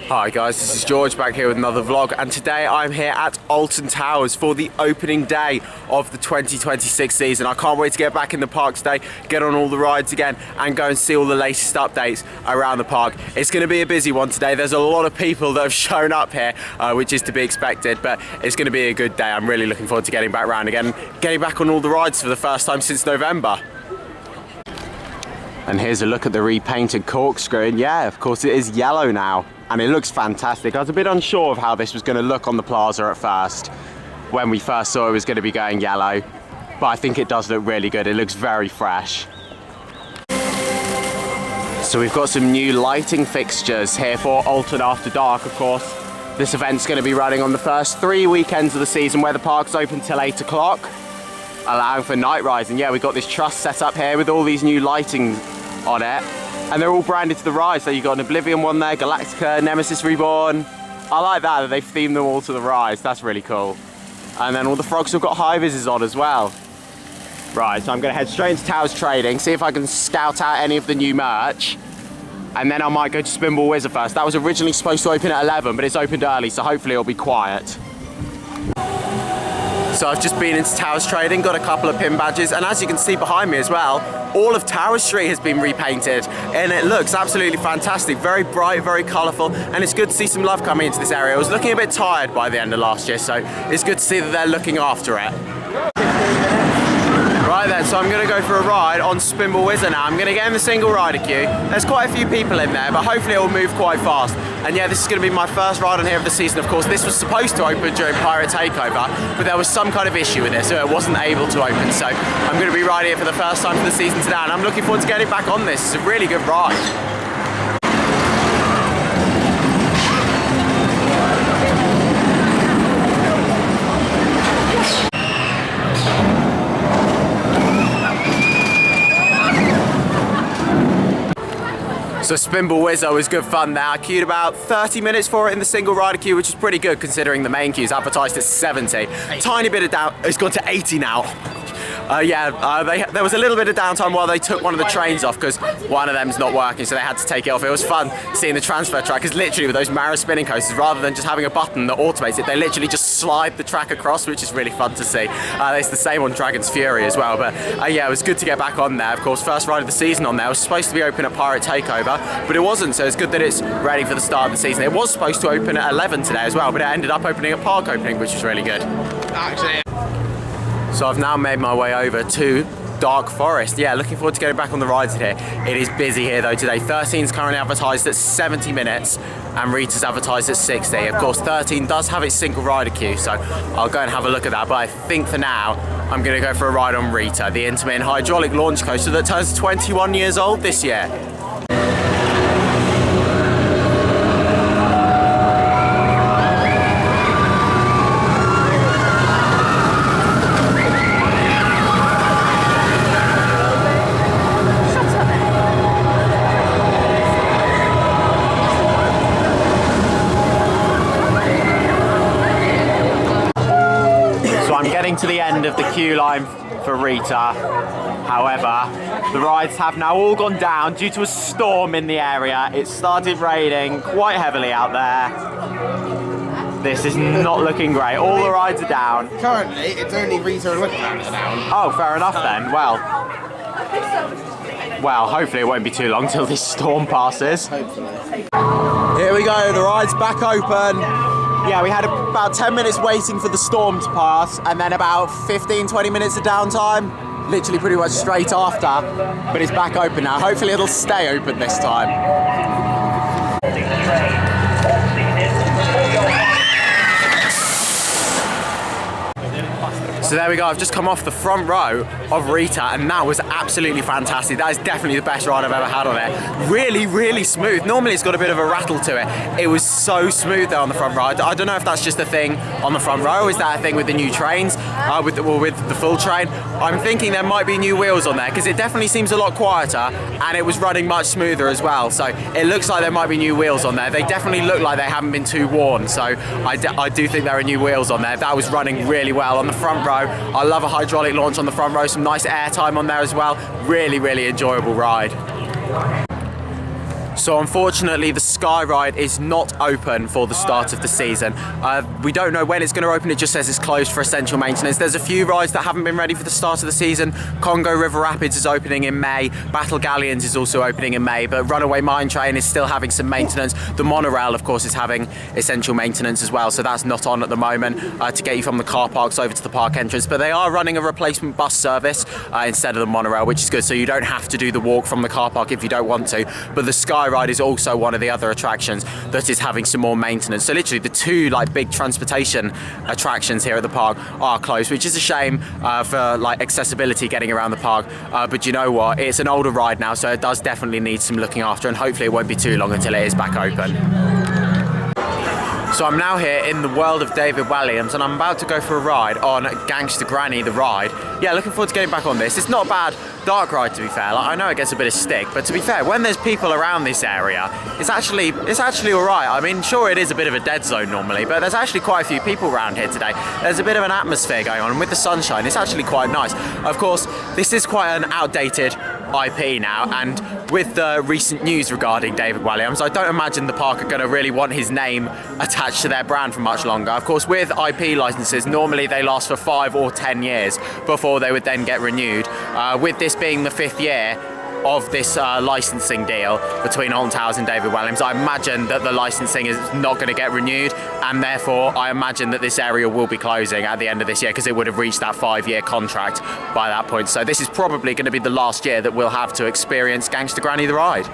Hi guys, this is George back here with another vlog, and today I'm here at Alton Towers for the opening day of the 2026 season. I can't wait to get back in the park today, get on all the rides again and go and see all the latest updates around the park. It's going to be a busy one today. There's a lot of people that have shown up here, which is to be expected, but it's going to be a good day. I'm really looking forward to getting back around again, getting back on all the rides for the first time since November. And here's a look at the repainted corkscrew, and yeah, of course it is yellow now. And it looks fantastic. I was a bit unsure of how this was going to look on the plaza at first, when we first saw it was going to be going yellow. But I think it does look really good. It looks very fresh. So we've got some new lighting fixtures here for Alton After Dark, of course. This event's going to be running on the first 3 weekends of the season where the park's open till 8 o'clock, allowing for night rides. And yeah, we've got this truss set up here with all these new lighting on it. And they're all branded to the ride, so you've got an Oblivion one there, Galactica, Nemesis Reborn. I like that they've themed them all to the rides, that's really cool. And then all the frogs have got high vises on as well. Right, so I'm gonna head straight into Towers Trading, see if I can scout out any of the new merch. And then I might go to Spinball Wizard first. That was originally supposed to open at 11, but it's opened early, so hopefully it'll be quiet. So I've just been into Towers Trading, got a couple of pin badges, and as you can see behind me as well, all of Towers Street has been repainted, and it looks absolutely fantastic. Very bright, very colourful, and it's good to see some love coming into this area. I was looking a bit tired by the end of last year, so it's good to see that they're looking after it. Right then, so I'm going to go for a ride on Spinball Wizard now. I'm going to get in the single rider queue. There's quite a few people in there, but hopefully it will move quite fast. And yeah, this is going to be my first ride on here of the season. Of course, this was supposed to open during Pirate Takeover, but there was some kind of issue with it, so it wasn't able to open. So I'm going to be riding it for the first time for the season today, and I'm looking forward to getting back on this. It's a really good ride. So Spinball Wizard was good fun there. I queued about 30 minutes for it in the single rider queue, which is pretty good considering the main queue is advertised at 70. Tiny bit of down, it's gone to 80 now. There was a little bit of downtime while they took one of the trains off because one of them's not working, so they had to take it off. It was fun seeing the transfer track, because literally with those Mara spinning coasters, rather than just having a button that automates it, they literally just slide the track across, which is really fun to see. It's the same on Dragon's Fury as well, but yeah, it was good to get back on there. Of course, first ride of the season on there. It was supposed to be open at Pirate Takeover, but it wasn't, so it's good that it's ready for the start of the season. It was supposed to open at 11 today as well, but it ended up opening at park opening, which was really good. Actually. So I've now made my way over to Dark Forest. Yeah, looking forward to getting back on the rides here. It is busy here though today. 13 is currently advertised at 70 minutes and Rita's advertised at 60. Of course, 13 does have its single rider queue, so I'll go and have a look at that. But I think for now, I'm gonna go for a ride on Rita, the intermittent hydraulic launch coaster that turns 21 years old this year. To the end of the queue line for Rita. However, the rides have now all gone down due to a storm in the area. It started raining quite heavily out there. This is not looking great. All the rides are down. Currently, it's only Rita and Wickerman that are down. Oh, fair enough then. Well, hopefully it won't be too long till this storm passes. Hopefully. Here we go, the ride's back open. Yeah, we had about 10 minutes waiting for the storm to pass, and then about 15-20 minutes of downtime, literally pretty much straight after, but it's back open now. Hopefully it'll stay open this time. So there we go, I've just come off the front row of Rita, and that was absolutely fantastic. That is definitely the best ride I've ever had on it. Really, really smooth. Normally it's got a bit of a rattle to it. It was so smooth there on the front row. I don't know if that's just a thing on the front row, or is that a thing with the new trains, with the full train. I'm thinking there might be new wheels on there, because it definitely seems a lot quieter, and it was running much smoother as well. So it looks like there might be new wheels on there. They definitely look like they haven't been too worn, so I do think there are new wheels on there. That was running really well on the front row. I love a hydraulic launch on the front row, some nice air time on there as well. Really, really enjoyable ride. So unfortunately the Sky Ride is not open for the start of the season. We don't know when it's going to open, it just says it's closed for essential maintenance. There's a few rides that haven't been ready for the start of the season. Congo River Rapids is opening in May, Battle Galleons is also opening in May, but Runaway Mine Train is still having some maintenance. The monorail of course is having essential maintenance as well, so that's not on at the moment to get you from the car parks over to the park entrance, but they are running a replacement bus service instead of the monorail, which is good, so you don't have to do the walk from the car park if you don't want to. But the Sky Ride is also one of the other attractions that is having some more maintenance. So literally the two big transportation attractions here at the park are closed, which is a shame for accessibility getting around the park. But you know what? It's an older ride now, so it does definitely need some looking after, and hopefully it won't be too long until it is back open. So I'm now here in the world of David Walliams, and I'm about to go for a ride on Gangster Granny the ride. Yeah, looking forward to getting back on this. It's not a bad dark ride, to be fair. I know it gets a bit of stick, but to be fair, when there's people around this area, it's actually all right. I mean, sure, it is a bit of a dead zone normally, but there's actually quite a few people around here today. There's a bit of an atmosphere going on, and with the sunshine, it's actually quite nice. Of course, this is quite an outdated IP now, and with the recent news regarding David Walliams, I don't imagine the park are going to really want his name attached to their brand for much longer. Of course, with IP licenses, normally they last for 5 or 10 years before they would then get renewed. With this being the 5th year of this licensing deal between Alton Towers and David Walliams, I imagine that the licensing is not going to get renewed, and therefore I imagine that this area will be closing at the end of this year, because it would have reached that 5-year contract by that point. So this is probably going to be the last year that we'll have to experience Gangster Granny the ride.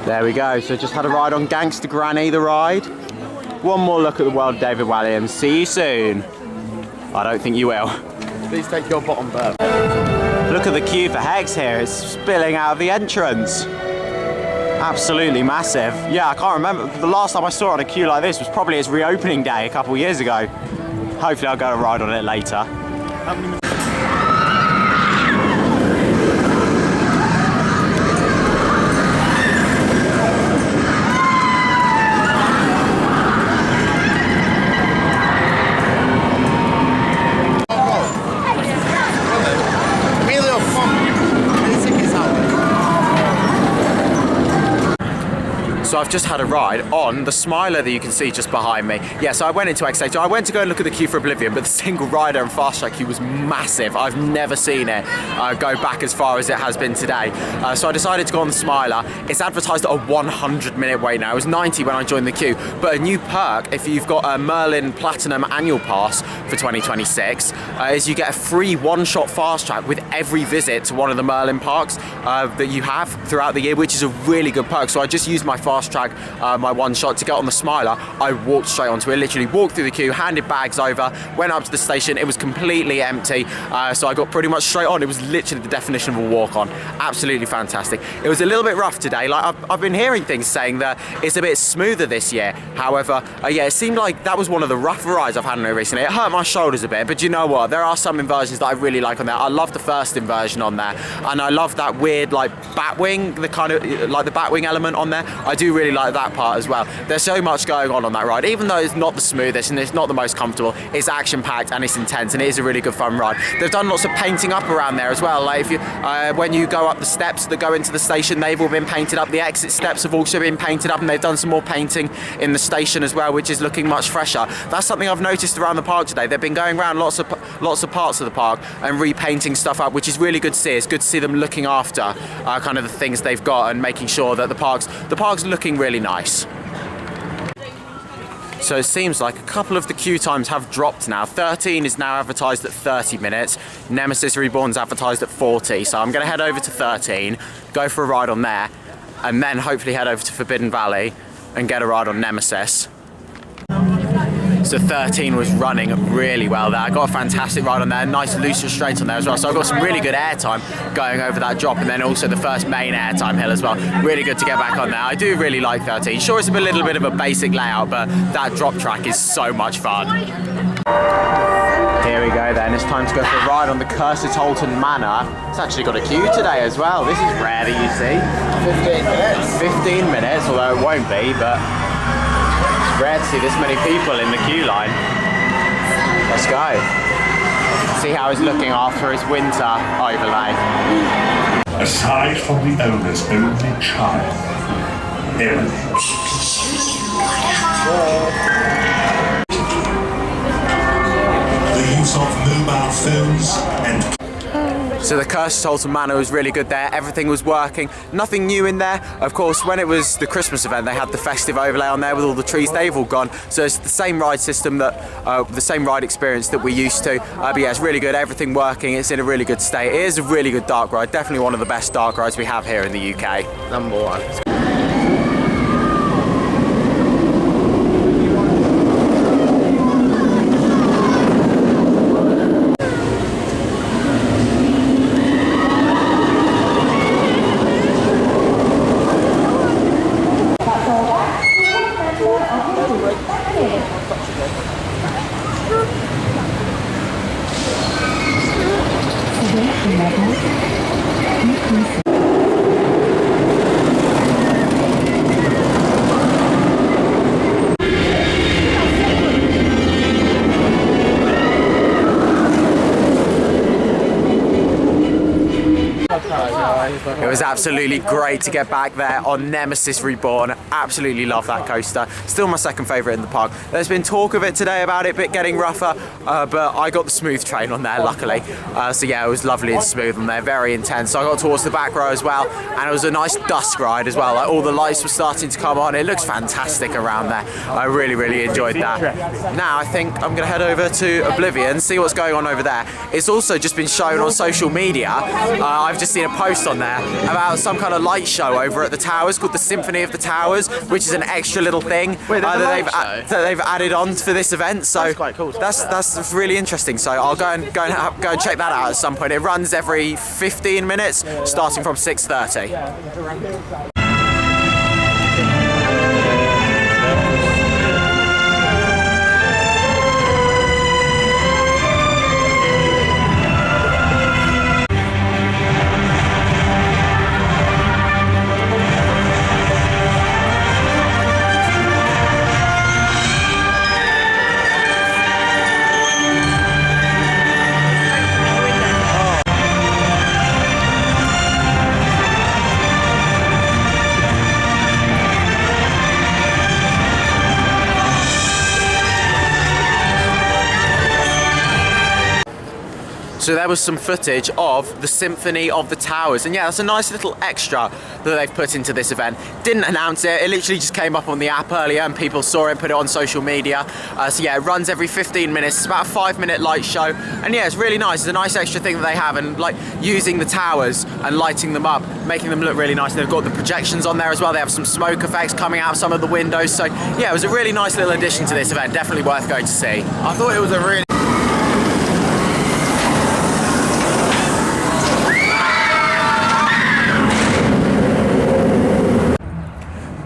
There we go, so just had a ride on Gangster Granny the ride. One more look at the world of David Walliams. See you soon. I don't think you will. Please take your bottom berth. Look at the queue for Hex here, it's spilling out of the entrance. Absolutely massive. Yeah, I can't remember, the last time I saw it on a queue like this was probably its reopening day a couple of years ago. Hopefully I'll go and ride on it later. So I've just had a ride on the Smiler that you can see just behind me. Yeah, so I went into X8. I went to go and look at the queue for Oblivion, but the single rider and fast track queue was massive. I've never seen it go back as far as it has been today. So I decided to go on the Smiler. It's advertised at a 100-minute wait now. It was 90 when I joined the queue, but a new perk if you've got a Merlin Platinum Annual Pass for 2026 is you get a free one-shot fast track with every visit to one of the Merlin parks that you have throughout the year, which is a really good perk. So I just used my fast track, my one shot to get on the Smiler. I walked straight onto it, literally walked through the queue, handed bags over, went up to the station. It was completely empty, so I got pretty much straight on. It was literally the definition of a walk on. Absolutely fantastic. It was a little bit rough today. I've been hearing things saying that it's a bit smoother this year. However, yeah, it seemed like that was one of the rougher rides I've had on it recently. It hurt my shoulders a bit, but you know what? There are some inversions that I really like on there. I love the first inversion on there, and I love that weird batwing, the kind of the batwing element on there. I do really like that part as well. There's so much going on that ride, even though it's not the smoothest and it's not the most comfortable. It's action packed and it's intense, and it is a really good fun ride. They've done lots of painting up around there as well. Like if you when you go up the steps that go into the station, they've all been painted up. The exit steps have also been painted up, and they've done some more painting in the station as well, which is looking much fresher. That's something I've noticed around the park today. They've been going around lots of parts of the park and repainting stuff up, which is really good to see. It's good to see them looking after kind of the things they've got and making sure that the park's looking really nice. So it seems like a couple of the queue times have dropped now. 13 is now advertised at 30 minutes. Nemesis Reborn's advertised at 40. So I'm going to head over to 13, go for a ride on there, and then hopefully head over to Forbidden Valley and get a ride on Nemesis. So 13 was running really well there. I got a fantastic ride on there, nice loose restraint on there as well. So I got some really good airtime going over that drop, and then also the first main airtime hill as well. Really good to get back on there. I do really like 13. Sure, it's a little bit of a basic layout, but that drop track is so much fun. Here we go then, it's time to go for a ride on the Cursed Alton Manor. It's actually got a queue today as well. This is rare that you see. 15 minutes. 15 minutes, although it won't be, but it's rare to see this many people in the queue line. Let's go. See how he's looking after his winter overlay. aside from the owner's only child, Emily. The use of mobile phones and So the Curse Alton Manor was really good there. Everything was working. Nothing new in there. Of course, when it was the Christmas event, they had the festive overlay on there with all the trees. They've all gone. So it's the same ride system that, the same ride experience that we used to. But yeah, it's really good. Everything working. It's in a really good state. It is a really good dark ride. Definitely one of the best dark rides we have here in the UK. Number one. It was absolutely great to get back there on Nemesis Reborn. Absolutely love that coaster. Still my second favourite in the park. There's been talk of it today about it getting rougher, but I got the smooth train on there, luckily. So yeah, it was lovely and smooth on there, very intense. So I got towards the back row as well, and it was a nice dusk ride as well. Like, all the lights were starting to come on. It looks fantastic around there. I really, really enjoyed that. Now I think I'm going to head over to Oblivion, see what's going on over there. It's also just been shown on social media. I've just seen a post on there about some kind of light show over at the Towers called the Symphony of the Towers, which is an extra little thing that they've added on for this event. So that's quite cool. That's really interesting. So I'll go and check that out at some point. It runs every 15 minutes, starting from 6:30. So there was some footage of the Symphony of the Towers, and yeah, that's a nice little extra that they've put into this event. Didn't announce it, it literally just came up on the app earlier and people saw it, put it on social media. So yeah, it runs every 15 minutes, it's about a 5-minute light show, and yeah, it's really nice. It's a nice extra thing that they have, and like using the towers and lighting them up, making them look really nice. They've got the projections on there as well, they have some smoke effects coming out of some of the windows, so yeah, it was a really nice little addition to this event, definitely worth going to see. I thought it was a really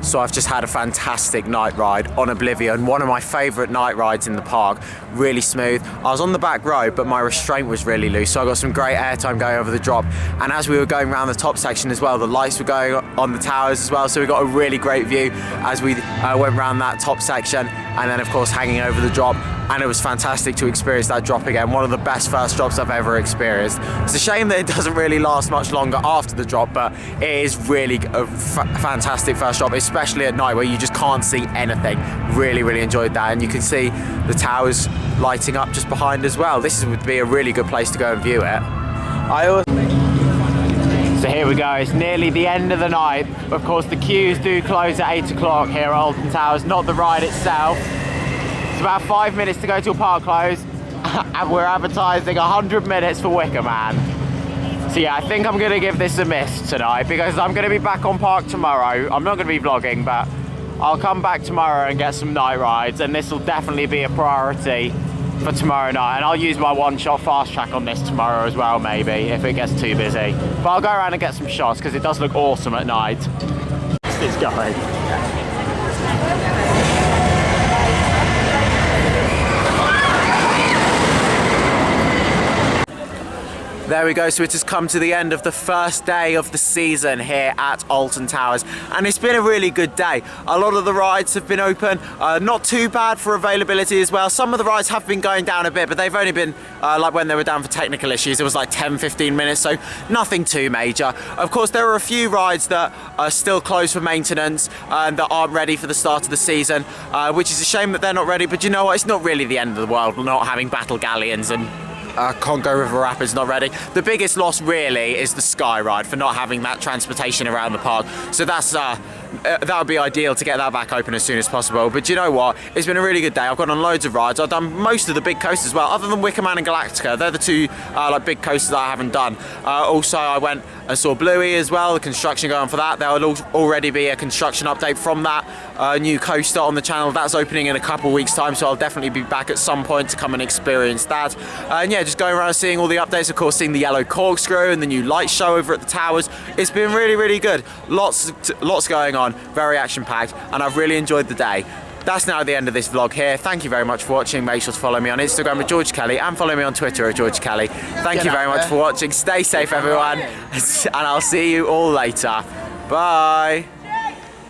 So I've just had a fantastic night ride on Oblivion, one of my favourite night rides in the park, really smooth. I was on the back row, but my restraint was really loose, so I got some great airtime going over the drop. And as we were going around the top section as well, the lights were going on the towers as well, so we got a really great view as we went around that top section, and then of course hanging over the drop. And it was fantastic to experience that drop again, one of the best first drops I've ever experienced. It's a shame that it doesn't really last much longer after the drop, but it is really a fantastic first drop, especially at night where you just can't see anything. Really, really enjoyed that, and you can see the towers lighting up just behind as well. This would be a really good place to go and view it. So here we go, it's nearly the end of the night. Of course, the queues do close at 8 o'clock here at Alton Towers, not the ride itself. It's about 5 minutes to go till park close, and we're advertising 100 minutes for Wicker Man. So yeah, I think I'm gonna give this a miss tonight because I'm gonna be back on park tomorrow. I'm not gonna be vlogging, but I'll come back tomorrow and get some night rides, and this will definitely be a priority for tomorrow night. And I'll use my one-shot fast track on this tomorrow as well, maybe, if it gets too busy. But I'll go around and get some shots because it does look awesome at night. It's going. There we go, so it has come to the end of the first day of the season here at Alton Towers, and it's been a really good day. A lot of the rides have been open, not too bad for availability as well. Some of the rides have been going down a bit, but they've only been like when they were down for technical issues, it was like 10-15 minutes, so nothing too major. Of course, there are a few rides that are still closed for maintenance and that aren't ready for the start of the season, which is a shame that they're not ready, but you know what, it's not really the end of the world not having battle galleons and Congo River Rapids not ready. The biggest loss really is the Sky Ride for not having that transportation around the park. So that's that would be ideal to get that back open as soon as possible. But you know what? It's been a really good day. I've gone on loads of rides. I've done most of the big coasters as well, other than Wicker Man and Galactica. They're the two like big coasters that I haven't done. Also, I went and saw Bluey as well. The construction going on for that. There will already be a construction update from that new coaster on the channel. That's opening in a couple weeks' time, so I'll definitely be back at some point to come and experience that. And yeah, just going around seeing all the updates. Of course, seeing the yellow corkscrew and the new light show over at the towers. It's been really, really good. Lots going on. Very action-packed, and I've really enjoyed the day. That's now the end of this vlog here. Thank you very much for watching. Make sure to follow me on Instagram at George Kelly and follow me on Twitter at George Kelly. Thank you very much for watching. Stay safe, everyone, and I'll see you all later. Bye.